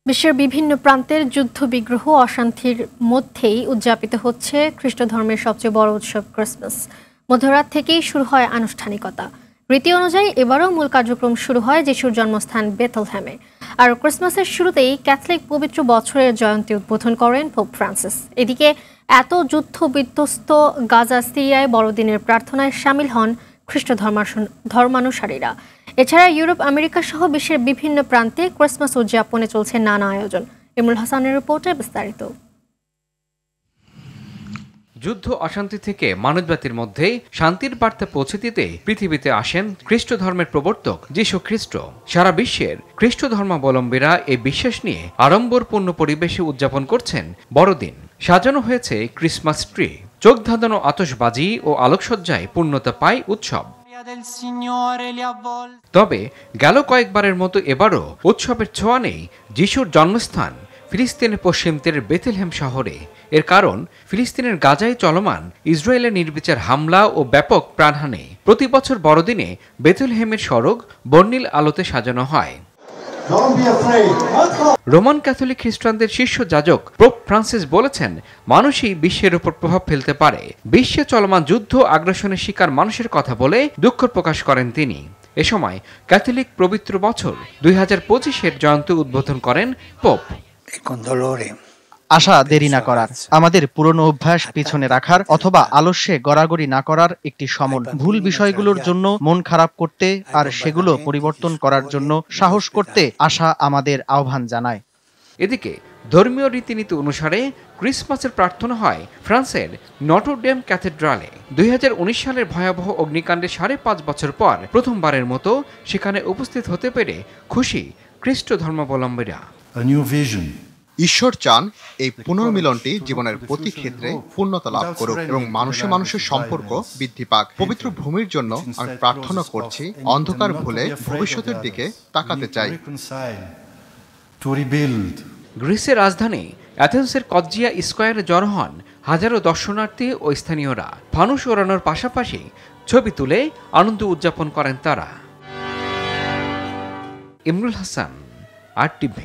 বিশ্বের বিভিন্ন প্রান্তের যুদ্ধবিগ্রহ অশান্তির মধ্যেই উদযাপিত হচ্ছে খ্রিস্ট ধর্মের সবচেয়ে বড় উৎসব ক্রিসমাস। মধ্যরাত থেকেই শুরু হয় আনুষ্ঠানিকতা। রীতি অনুযায়ী এবারও মূল কার্যক্রম শুরু হয় যিশুর জন্মস্থান বেথলহেমে। আর ক্রিসমাসের শুরুতেই ক্যাথলিক পবিত্র বছরের জয়ন্তী উদ্বোধন করেন পোপ ফ্রান্সিস। এদিকে এত যুদ্ধ বিধ্বস্ত গাজা সিরিয়ায় বড়দিনের প্রার্থনায় সামিল হন খ্রিস্ট ধর্মানুসারীরা। এছাড়া ইউরোপ, আমেরিকা সহ বিশ্বের বিভিন্ন প্রান্তে ক্রিসমাস উদযাপনে চলছে নানা আয়োজন। ইমরুল হাসানের রিপোর্টে বিস্তারিত। যুদ্ধ অশান্তি থেকে মানবজাতির মধ্যে শান্তির বার্তা পৌঁছে দিতে পৃথিবীতে আসেন খ্রিস্ট ধর্মের প্রবর্তক যীশু খ্রিস্ট। সারা বিশ্বের খ্রিস্ট ধর্মাবলম্বীরা এই বিশ্বাস নিয়ে আড়ম্বরপূর্ণ পরিবেশে উদযাপন করছেন বড়দিন। সাজানো হয়েছে ক্রিসমাস ট্রি, চোখ ধাঁধানো আতশবাজি ও আলোকসজ্জায় পূর্ণতা পায় উৎসব। তবে গেল কয়েকবারের মতো এবারও উৎসবের ছোঁয়া নেই যিশুর জন্মস্থান ফিলিস্তিনের পশ্চিম তীরের বেথলহেম শহরে। এর কারণ ফিলিস্তিনের গাজায় চলমান ইসরায়েলের নির্বিচার হামলা ও ব্যাপক প্রাণহানি। প্রতি বছর বড়দিনে বেথলহেমের সড়ক বর্ণিল আলোতে সাজানো হয়। রোমান ক্যাথলিক খ্রিস্টানদের শীর্ষ যাজক পোপ ফ্রান্সিস বলেছেন, মানুষই বিশ্বের উপর প্রভাব ফেলতে পারে। বিশ্বে চলমান যুদ্ধ আগ্রাসনের শিকার মানুষের কথা বলে দুঃখ প্রকাশ করেন তিনি। এ সময় ক্যাথলিক পবিত্র বছর 2025-এর জয়ন্তী উদ্বোধন করেন পোপ। আশা দেরি না করার, আমাদের পুরনো অভ্যাস পিছনে রাখার অথবা আলস্যে গড়াগড়ি না করার একটি সমন। ভুল বিষয়গুলোর জন্য মন খারাপ করতে আর সেগুলো পরিবর্তন করার জন্য সাহস করতে আশা আমাদের আহ্বান জানায়। এদিকে ধর্মীয় রীতিনীতি অনুসারে ক্রিসমাসের প্রার্থনা হয় ফ্রান্সের নটরডেম ক্যাথেড্রালে। 2019 সালের ভয়াবহ অগ্নিকাণ্ডে 5.5 বছর পর প্রথমবারের মতো সেখানে উপস্থিত হতে পেরে খুশি খ্রিস্ট ধর্মাবলম্বীরা। ঈশ্বর চান এই পুনর্মিলনটি জীবনের প্রতি ক্ষেত্রে পূর্ণতা লাভ করুক এবং মানুষে মানুষের সম্পর্ক বৃদ্ধি পাক। পবিত্র ভূমির জন্য আমি প্রার্থনা করছি, অন্ধকার ভুলে ভবিষ্যতের দিকে তাকাতে চাই। গ্রিসের রাজধানী অ্যাথেন্সের কজ্জিয়া স্কয়ারে জড়ো হন হাজারো দর্শনার্থী ও স্থানীয়রা। ফানুস ওড়ানোর পাশাপাশি ছবি তুলে আনন্দ উদযাপন করেন তারা। ইমরুল হাসান, RTV।